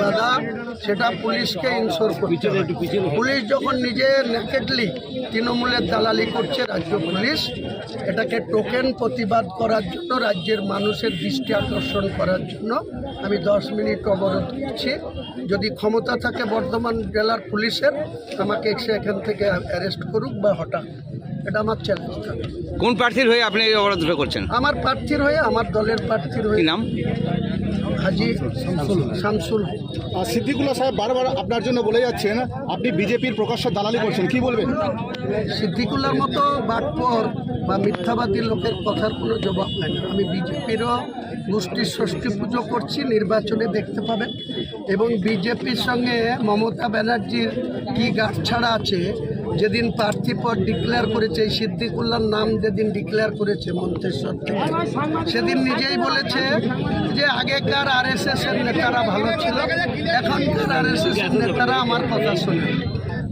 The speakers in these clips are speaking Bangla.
দাদা সেটা পুলিশকে ইনশোর করতে হবে। পুলিশ যখন নিজে নেকেডলি তৃণমূলের দালালি করছে রাজ্য পুলিশ, এটাকে টোকেন প্রতিবাদ করার জন্য, রাজ্যের মানুষের দৃষ্টি আকর্ষণ করার জন্য আমি 10 মিনিট অবরোধ করছি। যদি ক্ষমতা থাকে বর্ধমান জেলার পুলিশের, আমাকে এখান থেকে অ্যারেস্ট করুক বা হঠাৎ, এটা আমার চ্যালেঞ্জ থাকে। কোন প্রার্থীর হয়ে আপনি এই অবরোধটা করছেন? আমার প্রার্থীর হয়ে, আমার দলের প্রার্থীর হয়ে। কি নাম? হাজি শামসুল। সিদ্দিকুল্লাহ সাহেব বারবার আপনার জন্য বলে যাচ্ছেন আপনি বিজেপির প্রকাশ্য দালালি করছেন, কি বলবেন? সিদ্দিকুল্লাহর মতো বাটপর বা মিথ্যাবাদী লোকের কথার কোনো জবাব নাই। আমি বিজেপিরও গোষ্ঠীর ষষ্ঠী পুজো করছি, নির্বাচনে দেখতে পাবেন। এবং বিজেপির সঙ্গে মমতা ব্যানার্জির কি গাঁটছাড়া আছে, যেদিন প্রার্থী পদ ডিক্লেয়ার করেছে, এই সিদ্দিকুল্লাহর নাম যেদিন ডিক্লেয়ার করেছে মন্তেশ্বর থেকে, সেদিন নিজেই বলেছে যে আগেকার আরএসএসের নেতারা ভালো ছিল, এখনকার আরএসএসের নেতারা আমার কথা শোনে।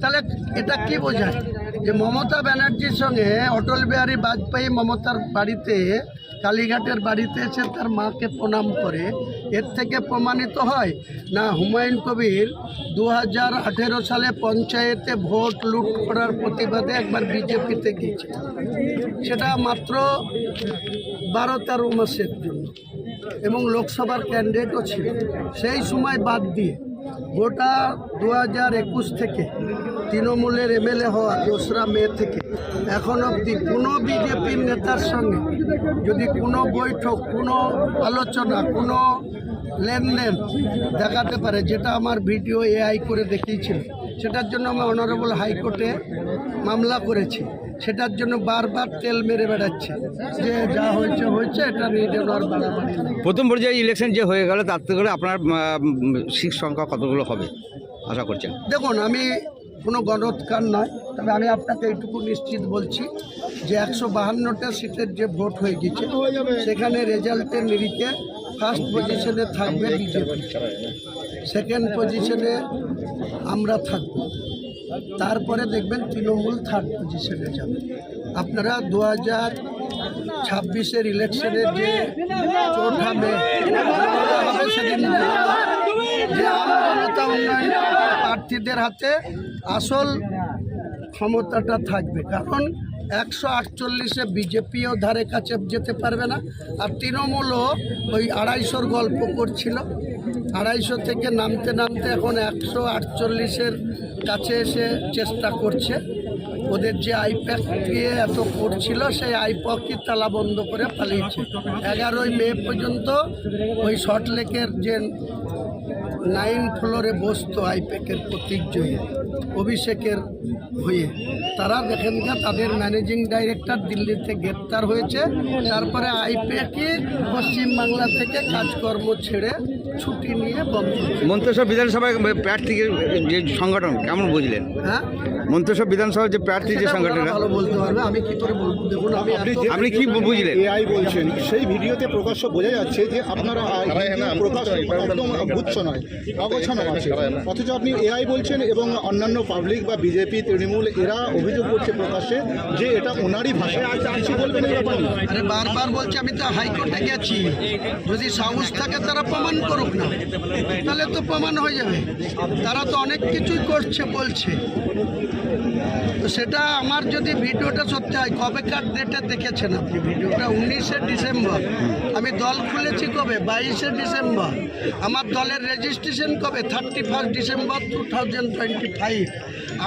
তাহলে এটা কি বোঝায়? যে মমতা ব্যানার্জির সঙ্গে অটল বিহারী বাজপেয়ী মমতার বাড়িতে, কালীঘাটের বাড়িতে এসে তার মাকে প্রণাম করে, এর থেকে প্রমাণিত হয় না হুমায়ুন কবির 2018 সালে পঞ্চায়েতে ভোট লুট করার প্রতিবাদে একবার বিজেপিতে গিয়েছে, সেটা মাত্র 12-13 মাসের জন্য, এবং লোকসভার ক্যান্ডিডেটও ছিল। সেই সময় বাদ দিয়ে গোটা 2021 থেকে তৃণমূলের এমএলএ হওয়া 2রা মে থেকে এখন অবধি কোনো বিজেপির নেতার সঙ্গে যদি কোনো বৈঠক, কোনো আলোচনা, কোনো লেনদেন দেখাতে পারে, যেটা আমার ভিডিও এআই করে দেখিয়েছিল, সেটার জন্য আমি অনারেবল হাইকোর্টে মামলা করেছি। সেটার জন্য বারবার তেল মেরে বেড়াচ্ছে যে যা হয়েছে হয়েছে, এটা নিয়ে যেন আর বাড়াবাড়ি না। প্রথম পর্যায়ে ইলেকশন যে হয়ে গেল, তার থেকে আপনার সিট সংখ্যা কতগুলো হবে আশা করছেন? দেখুন, আমি কোনো গণৎকার নয়, তবে আমি আপনাকে এইটুকু নিশ্চিত বলছি যে 152টা সিটের যে ভোট হয়ে গেছে, সেখানে রেজাল্টের নিরিখে ফার্স্ট পজিশনে থাকবে বিজেপি, সেকেন্ড পজিশনে আমরা থাকব, তারপরে দেখবেন তৃণমূল থার্ড পজিশনে যাবে। আপনারা 2026-এর ইলেকশনের যে 4 মে হবে, সেদিন যে আমজনতা উন্নয়ন প্রার্থীদের হাতে আসল ক্ষমতাটা থাকবে। কারণ 148-এ বিজেপিও ধারে কাছে যেতে পারবে না, আর তৃণমূলও ওই 250-র গল্প করছিল, 250 থেকে নামতে নামতে এখন 148-এর কাছে এসে চেষ্টা করছে। ওদের যে আইপ্যাক দিয়ে এত করছিল, সেই আইপ্যাকই তালা বন্ধ করে পালিয়েছে। 11ই মে পর্যন্ত ওই সল্টলেকের যে 9 ফ্লোরে বসতো আইপ্যাকের প্রতীক জয়ী অভিষেকের হয়ে, তারা দেখেন না তাদের ম্যানেজিং ডাইরেক্টর দিল্লিতে গ্রেপ্তার হয়েছে। তারপরে আইপ্যাকই পশ্চিমবাংলা থেকে কাজকর্ম ছেড়ে ছুটি নিয়ে বন্ধ। মন্তেশ্বর বিধানসভায় প্রার্থীর যে সংগঠন কেমন বুঝলেন? হ্যাঁ, মন্তেশ্বর বিধানসভার যে প্রার্থী যে সংগঠন, ভালো বলতে পারবে, আমি কি করে বলবো? দেখুন, আপনি কি বুঝলেন? এআই বলছেন, সেই ভিডিওতে প্রকাশ্য বোঝা যাচ্ছে যে আপনারা প্রকাশ্য একদম গুচ্ছ নয়, অগোছানো আছে, অথচ আপনি এআই বলছেন এবং অন্যান্য পাবলিক বা বিজেপি, তৃণমূল এরা অভিযোগ করছে প্রকাশ্যে যে এটা ওনারই ভাষা। কিছু বলবেন এই ব্যাপারে? আরে বারবার বলছি, আমি তো হাইকোর্টে গেছি, যদি সাহস থাকে তারা প্রমাণ করুক না, তাহলে তো প্রমাণ হয়ে যাবে। তারা তো অনেক কিছুই করছে বলছে, তো সেটা আমার যদি ভিডিওটা সত্যি হয়, কবেকার ডেটে দেখেছেন আপনি ভিডিওটা? 19শে ডিসেম্বর। আমি দল খুলেছি কবে? 22শে ডিসেম্বর। আমার দলের রেজিস্ট্রেশন কবে? 31 ডিসেম্বর 2025।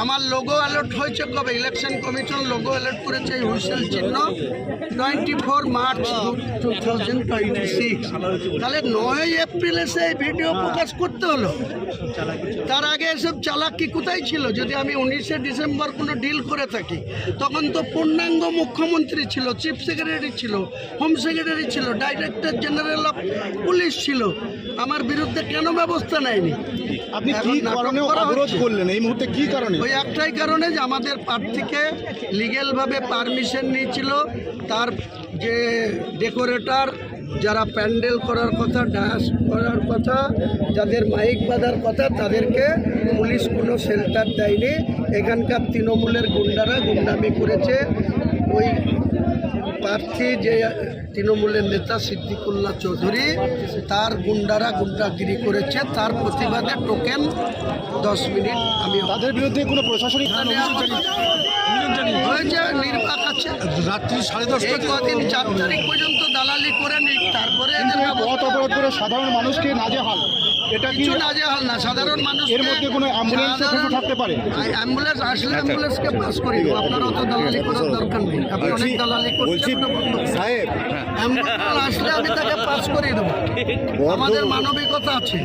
আমার লোগো অ্যালার্ট হয়েছে কবে? ইলেকশন কমিশন লোগো অ্যালার্ট করেছে এই হুইসেল চিহ্ন 24 মার্চ 2026। তাহলে 9 এপ্রিলে সেই ভিডিও প্রকাশ করতে হলো। তার আগে এসব চালাকি কোথায় ছিল? যদি আমি 19শে ডিসেম্বর কোনো ডিল করে থাকি, তখন তো পূর্ণাঙ্গ মুখ্যমন্ত্রী ছিল, চিফ সেক্রেটারি ছিল, হোম সেক্রেটারি ছিল, ডাইরেক্টর জেনারেল অফ পুলিশ ছিল, আমার বিরুদ্ধে কেন ব্যবস্থা নেয়নি? আপনি কি কারণে অবরোধ করলেন এই মুহূর্তে? কি কারণে? ওই একটাই কারণে যে আমাদের প্রার্থীকে লিগ্যালভাবে পারমিশন নিয়েছিল, তার যে ডেকোরেটর, যারা প্যান্ডেল করার কথা, ডান্স করার কথা, যাদের মাইক বাঁধার কথা, তাদেরকে পুলিশ কোনো শেল্টার দেয়নি। এখানকার তৃণমূলের গুন্ডারা গুন্ডামি করেছে, ওই প্রার্থী যে তৃণমূলের নেতা সিদ্দিকুল্লাহ চৌধুরী তার গুন্ডারা গুন্ডাগিরি করেছে, তার প্রতিবাদে টোকেন 10 মিনিট আমি তাদের বিরুদ্ধে কোনো প্রশাসনিক হয়েছে, নির্বাক আছে। রাত্রি 10:30 এই কদিন 4 তারিখ পর্যন্ত দালালি করে নিক, তারপরে এদের পথ অবরোধ করে সাধারণ মানুষকে নাজেহাল, এটা কি কিছু নাজেহাল না, সাধারণ মানুষ এর মধ্যে কোনো অ্যাম্বুলেন্স থাকতে পারে? অ্যাম্বুলেন্স আসলে অ্যাম্বুলেন্সকে পাস করি দেবো, আপনার অত দালালি করার দরকার নেই। আপনি অনেক দালালি করছেন, সাহেব অ্যাম্বুলেন্স আসলে আমি তাকে পাস করে দেবো, আমাদের মানবিকতা আছে।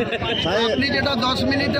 আপনি যেটা 10 মিনিটে